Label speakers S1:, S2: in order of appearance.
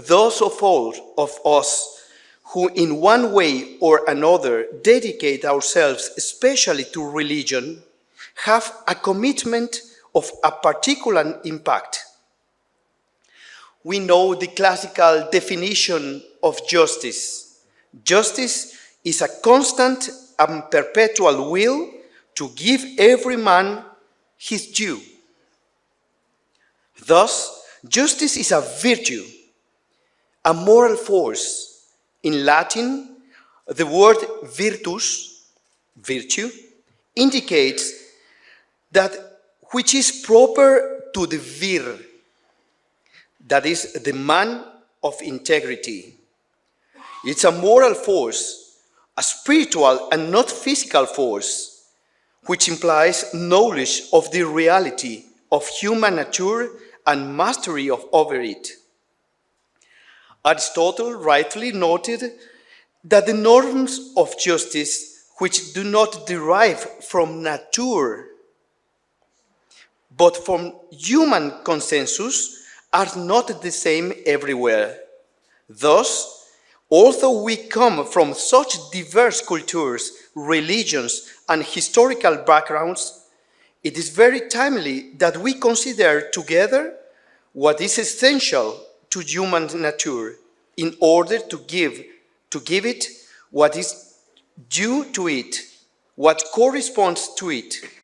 S1: those of all of us who in one way or another dedicate ourselves especially to religion have a commitment of a particular impact. We know the classical definition of justice. Justice is a constant and perpetual will to give every man his due. Thus, justice is a virtue, a moral force. In Latin, the word virtus, virtue, indicates that which is proper to the vir, that is, the man of integrity. It's a moral force, a spiritual and not physical force, which implies knowledge of the reality of human nature and mastery over it. Aristotle rightly noted that the norms of justice, which do not derive from nature, but from human consensus, are not the same everywhere. Thus, although we come from such diverse cultures, religions, and historical backgrounds, it is very timely that we consider together what is essential to human nature in order to give it what is due to it, what corresponds to it.